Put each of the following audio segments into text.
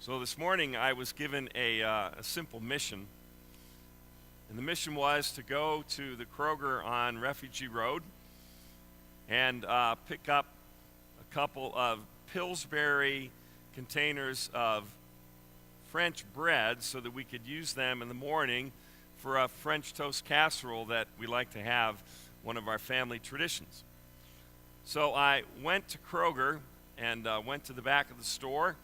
So this morning I was given a simple mission, and the mission was to go to the Kroger on Refugee Road and pick up a couple of Pillsbury containers of French bread so that we could use them in the morning for a French toast casserole that we like to have, one of our family traditions. So I went to Kroger and went to the back of the store,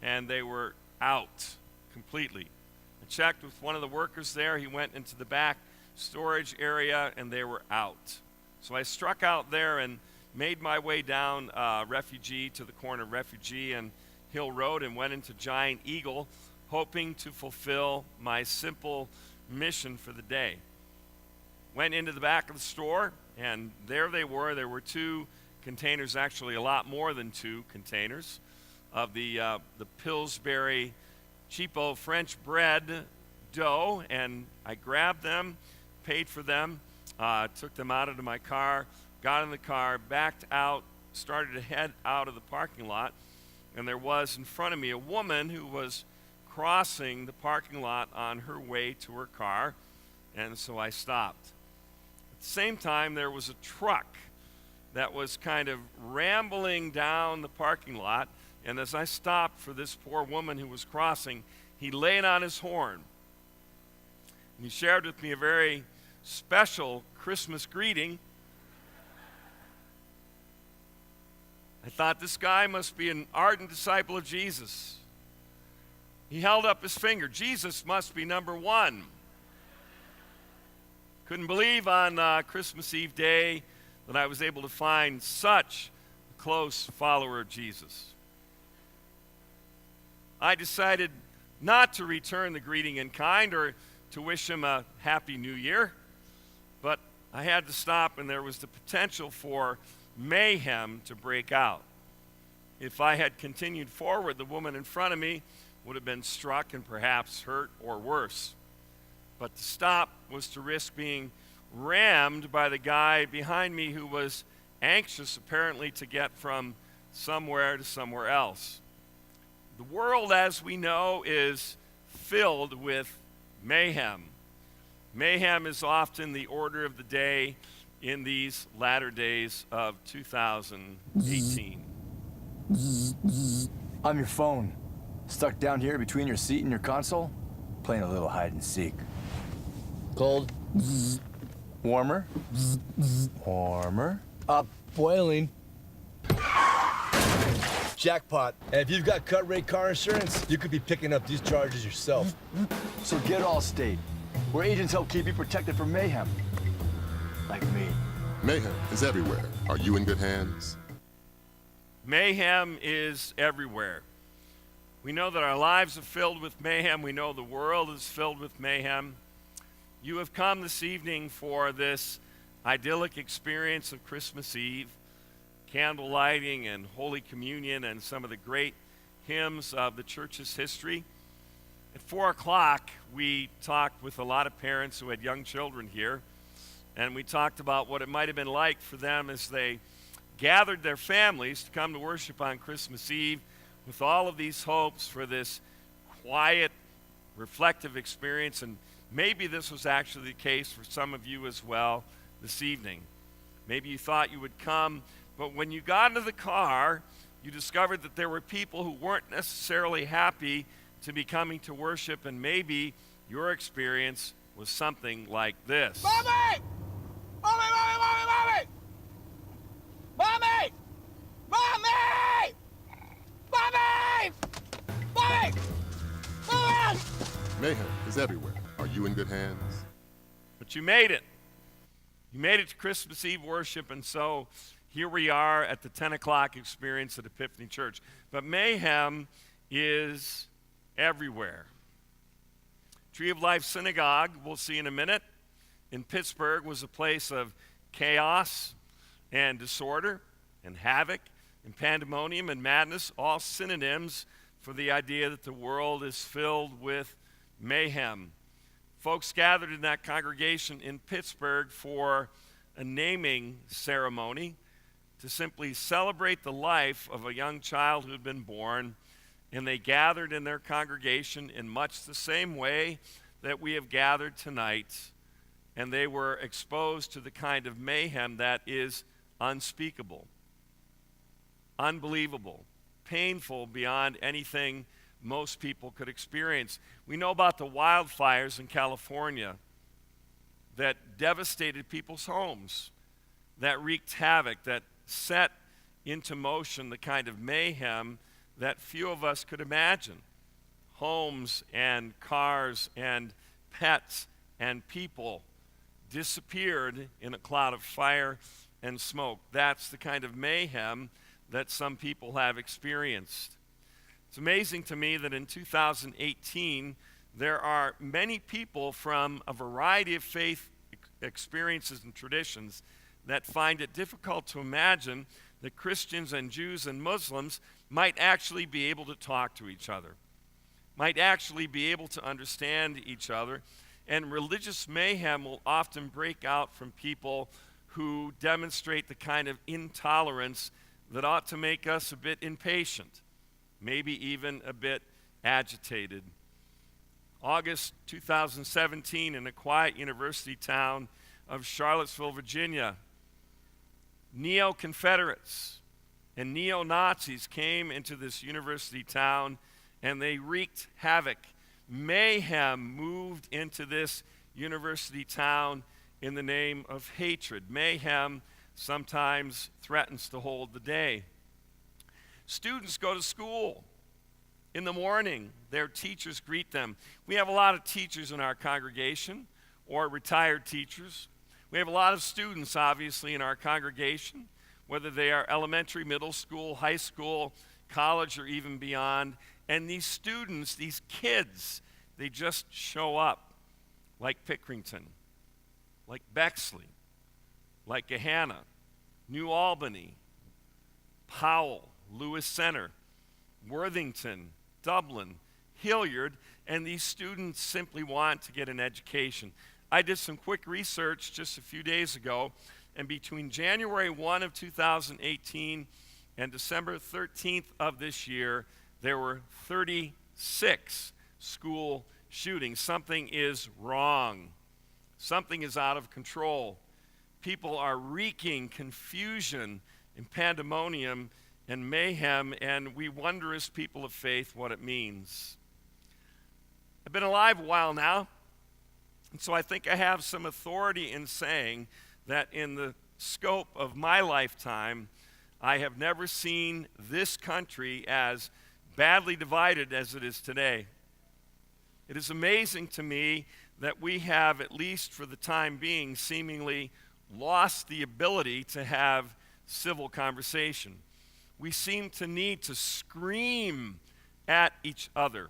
and they were out completely. I checked with one of the workers there. He went into the back storage area, and they were out. So I struck out there and made my way down Refugee to the corner of Refugee and Hill Road and went into Giant Eagle, hoping to fulfill my simple mission for the day. Went into the back of the store, and there they were. There were two containers, actually a lot more than two containers, of the Pillsbury cheapo French bread dough, and I grabbed them, paid for them, took them out into my car, got in the car, backed out, started to head out of the parking lot, and there was in front of me a woman who was crossing the parking lot on her way to her car, and so I stopped. At the same time, there was a truck that was kind of rambling down the parking lot, and as I stopped for this poor woman who was crossing, he laid on his horn. And he shared with me a very special Christmas greeting. I thought, this guy must be an ardent disciple of Jesus. He held up his finger. Jesus must be number one. Couldn't believe on Christmas Eve day that I was able to find such a close follower of Jesus. I decided not to return the greeting in kind or to wish him a happy new year, but I had to stop, and there was the potential for mayhem to break out. If I had continued forward, the woman in front of me would have been struck and perhaps hurt or worse. But to stop was to risk being rammed by the guy behind me who was anxious apparently to get from somewhere to somewhere else. The world, as we know, is filled with mayhem. Mayhem is often the order of the day in these latter days of 2018. I'm your phone, stuck down here between your seat and your console, playing a little hide and seek. Cold. Warmer. Warmer. Boiling. Jackpot. And if you've got cut rate car insurance, you could be picking up these charges yourself. So get Allstate, where agents help keep you protected from mayhem. Like me. Mayhem is everywhere. Are you in good hands? Mayhem is everywhere. We know that our lives are filled with mayhem. We know the world is filled with mayhem. You have come this evening for this idyllic experience of Christmas Eve, candle lighting and Holy Communion and some of the great hymns of the church's history. At 4 o'clock, we talked with a lot of parents who had young children here, and we talked about what it might have been like for them as they gathered their families to come to worship on Christmas Eve with all of these hopes for this quiet, reflective experience. And maybe this was actually the case for some of you as well this evening. Maybe you thought you would come, but when you got into the car, you discovered that there were people who weren't necessarily happy to be coming to worship, and maybe your experience was something like this. Mommy! Mommy, mommy, mommy, mommy! Mommy! Mommy! Mommy! Mommy! Mommy! Mayhem is everywhere. Are you in good hands? But you made it. You made it to Christmas Eve worship, and so here we are at the 10 o'clock experience at Epiphany Church. But mayhem is everywhere. Tree of Life Synagogue, we'll see in a minute, in Pittsburgh was a place of chaos and disorder and havoc and pandemonium and madness, all synonyms for the idea that the world is filled with mayhem. Folks gathered in that congregation in Pittsburgh for a naming ceremony to simply celebrate the life of a young child who had been born And they gathered in their congregation in much the same way that we have gathered tonight, and they were exposed to the kind of mayhem that is unspeakable, unbelievable, painful beyond anything most people could experience. We know about the wildfires in California that devastated people's homes, that wreaked havoc, that set into motion the kind of mayhem that few of us could imagine. Homes and cars and pets and people disappeared in a cloud of fire and smoke. That's the kind of mayhem that some people have experienced. It's amazing to me that in 2018, there are many people from a variety of faith experiences and traditions that find it difficult to imagine that Christians and Jews and Muslims might actually be able to talk to each other, might actually be able to understand each other. And religious mayhem will often break out from people who demonstrate the kind of intolerance that ought to make us a bit impatient, maybe even a bit agitated. August 2017, in a quiet university town of Charlottesville, Virginia, neo-Confederates and neo-Nazis came into this university town, and they wreaked havoc. Mayhem moved into this university town in the name of hatred. Mayhem sometimes threatens to hold the day. Students go to school in the morning. Their teachers greet them. We have a lot of teachers in our congregation, or retired teachers. We have a lot of students, obviously, in our congregation, whether they are elementary, middle school, high school, college, or even beyond. And these students, these kids, they just show up like Pickerington, like Bexley, like Gahanna, New Albany, Powell, Lewis Center, Worthington, Dublin, Hilliard, and these students simply want to get an education. I did some quick research just a few days ago, and between January 1 of 2018 and December 13th of this year, there were 36 school shootings. Something is wrong. Something is out of control. People are wreaking confusion and pandemonium and mayhem, and we wonder as people of faith what it means. I've been alive a while now, and so I think I have some authority in saying that in the scope of my lifetime, I have never seen this country as badly divided as it is today. It is amazing to me that we have, at least for the time being, seemingly lost the ability to have civil conversation. We seem to need to scream at each other.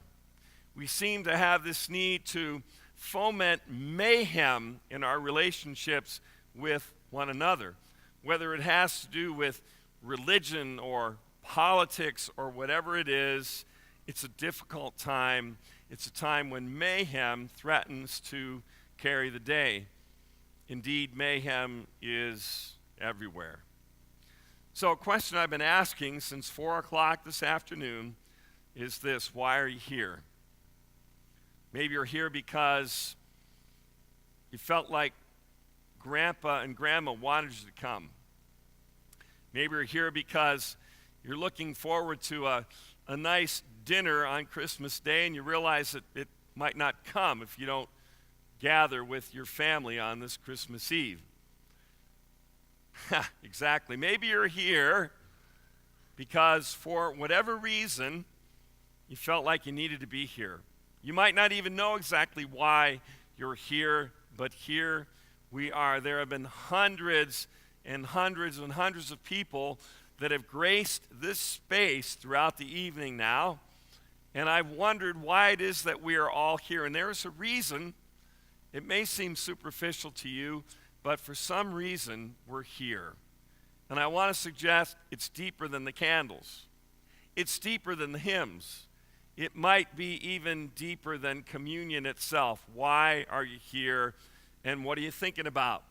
We seem to have this need to foment mayhem in our relationships with one another, whether it has to do with religion or politics or whatever it is. It's a difficult time. It's a time when mayhem threatens to carry the day. Indeed, mayhem is everywhere. So a question I've been asking since 4 o'clock this afternoon is this: why are you here? Maybe you're here because you felt like Grandpa and Grandma wanted you to come. Maybe you're here because you're looking forward to a nice dinner on Christmas Day, and you realize that it might not come if you don't gather with your family on this Christmas Eve. Exactly. Maybe you're here because for whatever reason, you felt like you needed to be here. You might not even know exactly why you're here, but here we are. There have been hundreds and hundreds and hundreds of people that have graced this space throughout the evening now, and I've wondered why it is that we are all here. And there is a reason. It may seem superficial to you, but for some reason, we're here. And I want to suggest it's deeper than the candles. It's deeper than the hymns. It might be even deeper than communion itself. Why are you here, and what are you thinking about?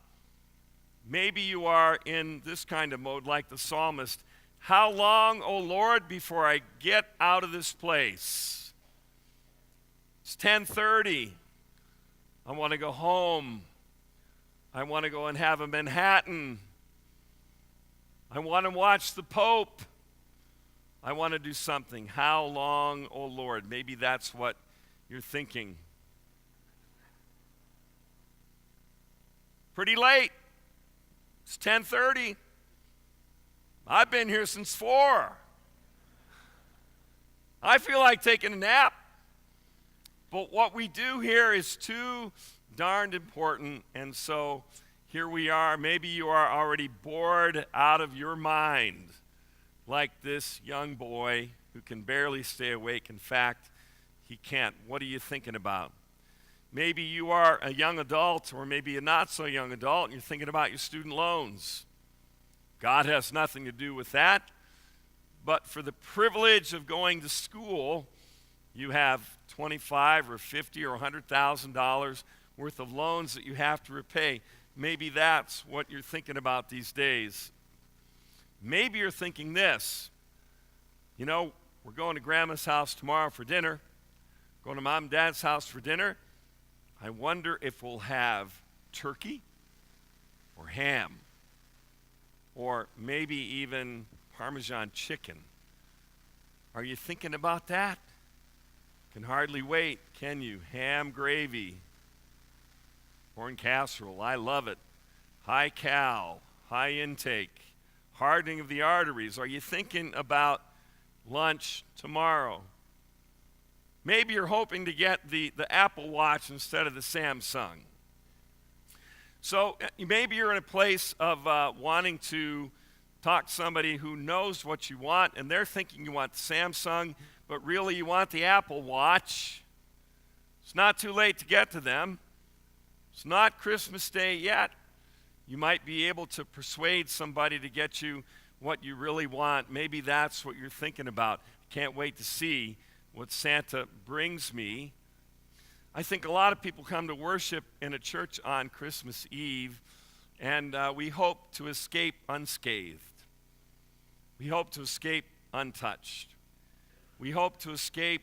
Maybe you are in this kind of mode like the psalmist. How long, O Lord, before I get out of this place? It's 10:30. I want to go home. I want to go and have a Manhattan. I want to watch the Pope. I want to do something. How long, O Lord? Maybe that's what you're thinking. Pretty late. It's 10:30. I've been here since 4. I feel like taking a nap. But what we do here is too darned important, and so here we are. Maybe you are already bored out of your mind, like this young boy who can barely stay awake. In fact, he can't. What are you thinking about? Maybe you are a young adult, or maybe a not so young adult, and you're thinking about your student loans. God has nothing to do with that. But for the privilege of going to school, you have $25 or $50 or $100,000 worth of loans that you have to repay. Maybe that's what you're thinking about these days. Maybe you're thinking this. You know, we're going to Grandma's house tomorrow for dinner. Going to Mom and Dad's house for dinner. I wonder if we'll have turkey or ham. Or maybe even Parmesan chicken. Are you thinking about that? Can hardly wait, can you? Ham gravy, corn casserole, I love it. High cal, high intake, hardening of the arteries. Are you thinking about lunch tomorrow? Maybe you're hoping to get the Apple Watch instead of the Samsung. So maybe you're in a place of wanting to talk to somebody who knows what you want, and they're thinking you want the Samsung, but really you want the Apple Watch. It's not too late to get to them. It's not Christmas Day yet. You might be able to persuade somebody to get you what you really want. Maybe that's what you're thinking about. Can't wait to see what Santa brings me. I think a lot of people come to worship in a church on Christmas Eve, and we hope to escape unscathed. We hope to escape untouched. We hope to escape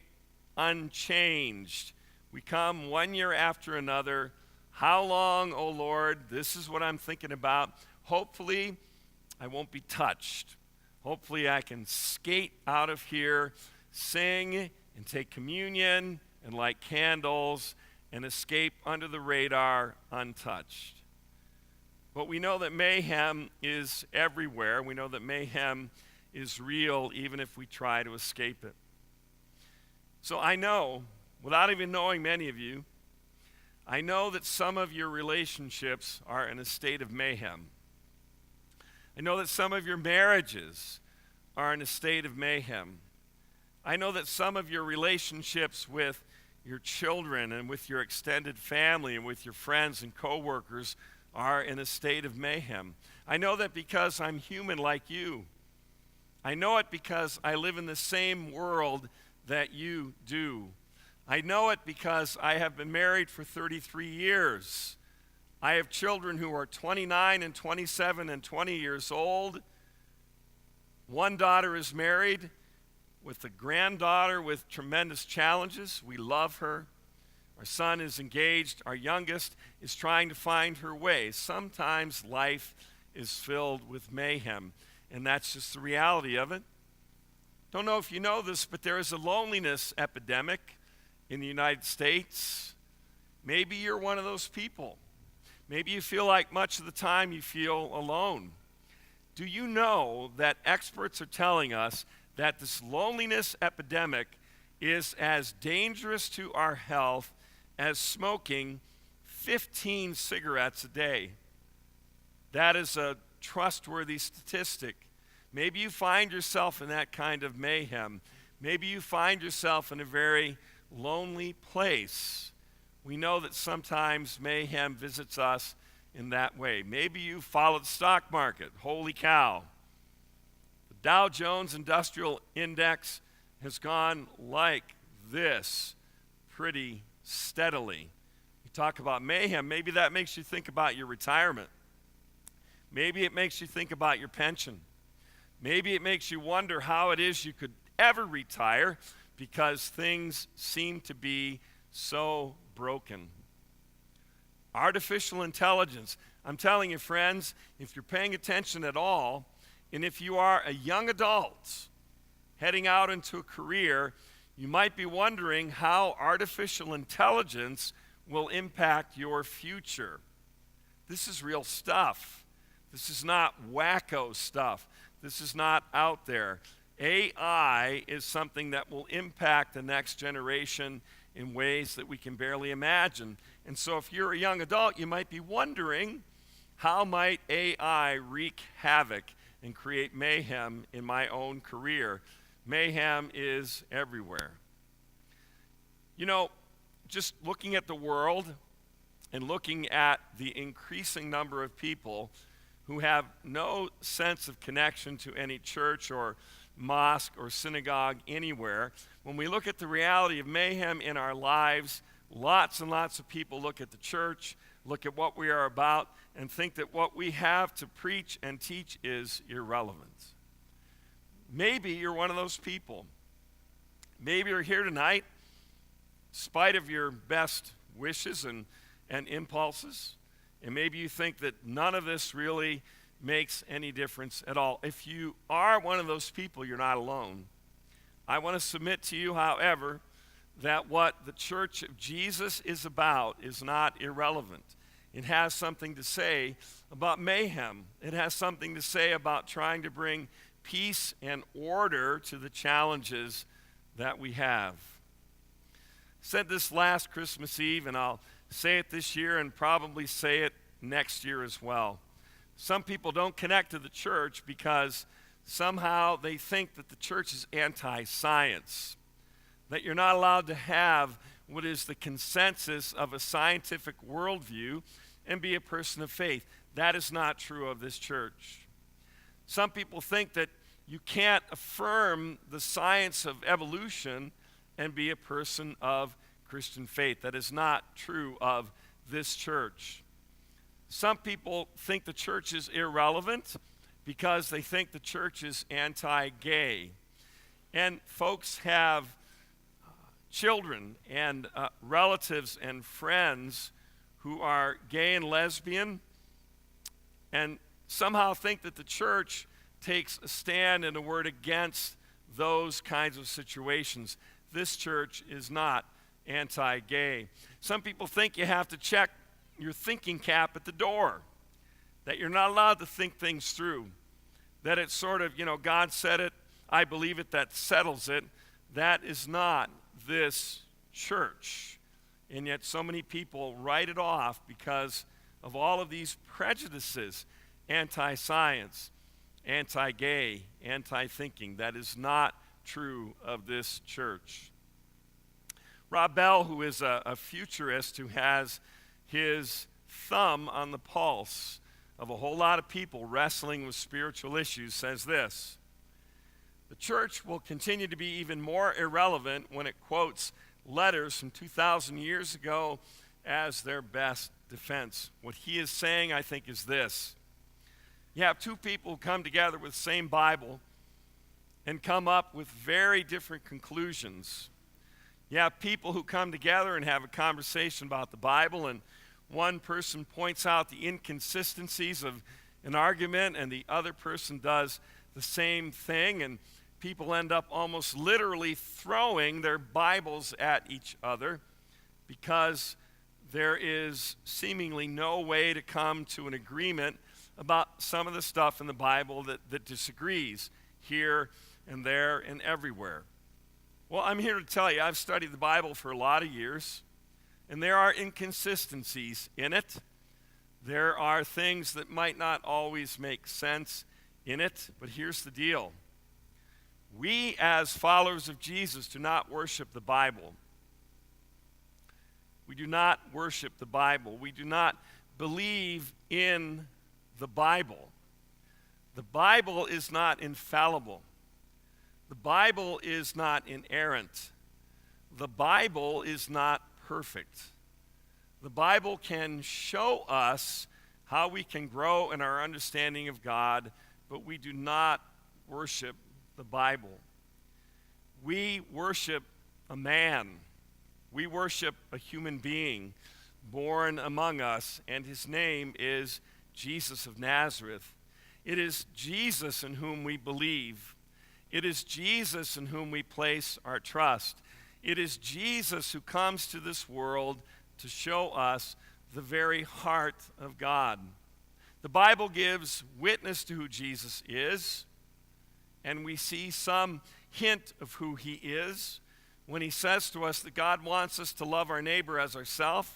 unchanged. We come one year after another. How long, O Lord? This is what I'm thinking about. Hopefully, I won't be touched. Hopefully, I can skate out of here, sing, and take communion, and light candles, and escape under the radar untouched. But we know that mayhem is everywhere. We know that mayhem is real, even if we try to escape it. So I know, without even knowing many of you, I know that some of your relationships are in a state of mayhem. I know that some of your marriages are in a state of mayhem. I know that some of your relationships with your children and with your extended family and with your friends and coworkers are in a state of mayhem. I know that because I'm human like you. I know it because I live in the same world that you do. I know it because I have been married for 33 years. I have children who are 29 and 27 and 20 years old. One daughter is married with a granddaughter with tremendous challenges. We love her. Our son is engaged. Our youngest is trying to find her way. Sometimes life is filled with mayhem, and that's just the reality of it. Don't know if you know this, but there is a loneliness epidemic in the United States. Maybe you're one of those people. Maybe you feel like much of the time you feel alone. Do you know that experts are telling us that this loneliness epidemic is as dangerous to our health as smoking 15 cigarettes a day? That is a trustworthy statistic. Maybe you find yourself in that kind of mayhem. Maybe you find yourself in a very lonely place. We know that sometimes mayhem visits us in that way. Maybe you follow the stock market. Holy cow. The Dow Jones Industrial Index has gone like this pretty steadily. You talk about mayhem. Maybe that makes you think about your retirement. Maybe it makes you think about your pension. Maybe it makes you wonder how it is you could ever retire because things seem to be so broken. Artificial intelligence. I'm telling you, friends, if you're paying attention at all, and if you are a young adult heading out into a career, you might be wondering how artificial intelligence will impact your future. This is real stuff. This is not wacko stuff. This is not out there. AI is something that will impact the next generation in ways that we can barely imagine. And so if you're a young adult, you might be wondering, how might AI wreak havoc and create mayhem in my own career? Mayhem is everywhere. You know, just looking at the world and looking at the increasing number of people who have no sense of connection to any church or mosque or synagogue anywhere, when we look at the reality of mayhem in our lives, lots and lots of people look at the church, look at what we are about, and think that what we have to preach and teach is irrelevant. Maybe you're one of those people. Maybe you're here tonight, in spite of your best wishes and impulses, and maybe you think that none of this really makes any difference at all. If you are one of those people, you're not alone. I want to submit to you, however, that what the Church of Jesus is about is not irrelevant. It has something to say about mayhem. It has something to say about trying to bring peace and order to the challenges that we have. I said this last Christmas Eve, and I'll say it this year and probably say it next year as well. Some people don't connect to the church because somehow they think that the church is anti-science, that you're not allowed to have what is the consensus of a scientific worldview and be a person of faith. That is not true of this church. Some people think that you can't affirm the science of evolution and be a person of Christian faith. That is not true of this church. Some people think the church is irrelevant because they think the church is anti-gay. And folks have children and relatives and friends who are gay and lesbian, and somehow think that the church takes a stand and a word against those kinds of situations. This church is not anti-gay. Some people think you have to check your thinking cap at the door, that you're not allowed to think things through, that it's sort of, God said it, I believe it, that settles it. That is not this church. And yet so many people write it off because of all of these prejudices, anti-science, anti-gay, anti-thinking. That is not true of this church. Rob Bell, who is a futurist who has his thumb on the pulse of a whole lot of people wrestling with spiritual issues, says this: the church will continue to be even more irrelevant when it quotes letters from 2,000 years ago as their best defense. What he is saying, I think, is this: you have two people who come together with the same Bible and come up with very different conclusions. You have people who come together and have a conversation about the Bible, and one person points out the inconsistencies of an argument, and the other person does the same thing, and people end up almost literally throwing their Bibles at each other because there is seemingly no way to come to an agreement about some of the stuff in the Bible that disagrees here and there and everywhere. Well, I'm here to tell you, I've studied the Bible for a lot of years, and there are inconsistencies in it. There are things that might not always make sense in it, but here's the deal. We, as followers of Jesus, do not worship the Bible. We do not worship the Bible. We do not believe in the Bible. The Bible is not infallible. The Bible is not inerrant. The Bible is not perfect. The Bible can show us how we can grow in our understanding of God, but we do not worship the Bible. We worship a man. We worship a human being born among us, and his name is Jesus of Nazareth. It is Jesus in whom we believe. It is Jesus in whom we place our trust. It is Jesus who comes to this world to show us the very heart of God. The Bible gives witness to who Jesus is, and we see some hint of who he is when he says to us that God wants us to love our neighbor as ourselves.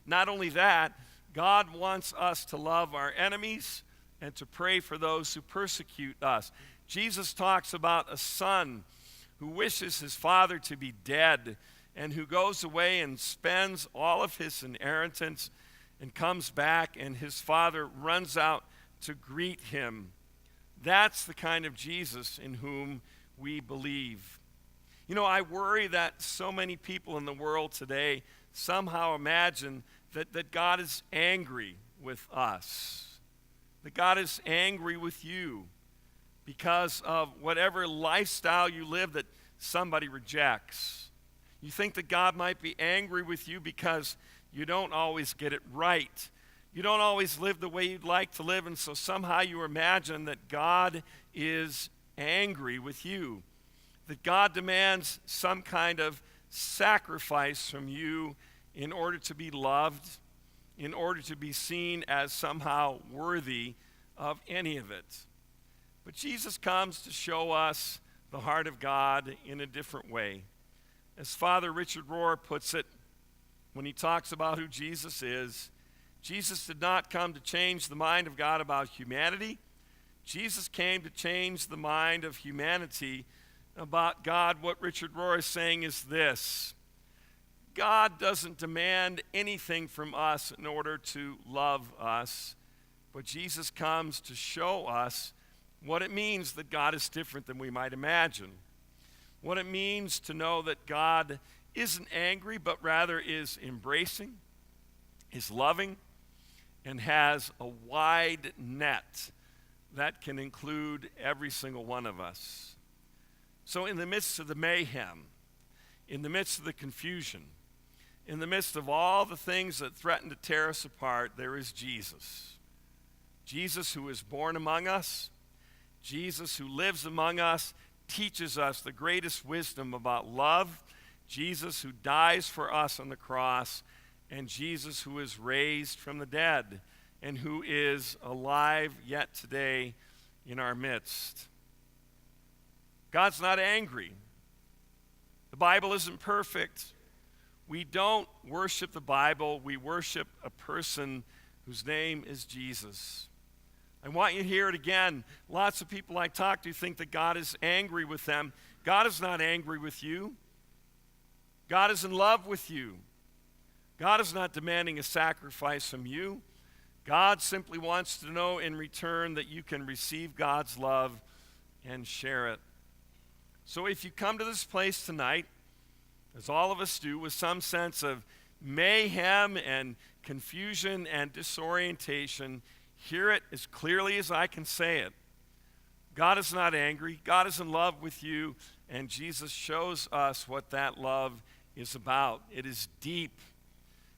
Not only that, God wants us to love our enemies and to pray for those who persecute us. Jesus talks about a son who wishes his father to be dead and who goes away and spends all of his inheritance and comes back, and his father runs out to greet him. That's the kind of Jesus in whom we believe. You know, I worry that so many people in the world today somehow imagine that God is angry with us, that God is angry with you because of whatever lifestyle you live that somebody rejects. You think that God might be angry with you because you don't always get it right. You don't always live the way you'd like to live, and so somehow you imagine that God is angry with you, that God demands some kind of sacrifice from you in order to be loved, in order to be seen as somehow worthy of any of it. But Jesus comes to show us the heart of God in a different way. As Father Richard Rohr puts it, when he talks about who Jesus is, Jesus did not come to change the mind of God about humanity. Jesus came to change the mind of humanity about God. What Richard Rohr is saying is this: God doesn't demand anything from us in order to love us, but Jesus comes to show us what it means that God is different than we might imagine. What it means to know that God isn't angry, but rather is embracing, is loving, and has a wide net that can include every single one of us. So in the midst of the mayhem, in the midst of the confusion, in the midst of all the things that threaten to tear us apart, there is Jesus. Jesus who is born among us, Jesus who lives among us, teaches us the greatest wisdom about love, Jesus who dies for us on the cross, and Jesus who is raised from the dead and who is alive yet today in our midst. God's not angry. The Bible isn't perfect. We don't worship the Bible. We worship a person whose name is Jesus. I want you to hear it again. Lots of people I talk to think that God is angry with them. God is not angry with you. God is in love with you. God is not demanding a sacrifice from you. God simply wants to know in return that you can receive God's love and share it. So if you come to this place tonight, as all of us do, with some sense of mayhem and confusion and disorientation, hear it as clearly as I can say it. God is not angry. God is in love with you, and Jesus shows us what that love is about. It is deep.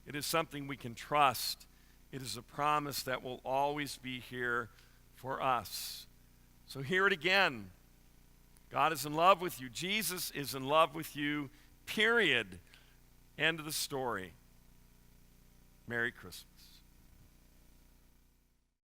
It is something we can trust. It is a promise that will always be here for us. So hear it again. God is in love with you. Jesus is in love with you, period. End of the story. Merry Christmas.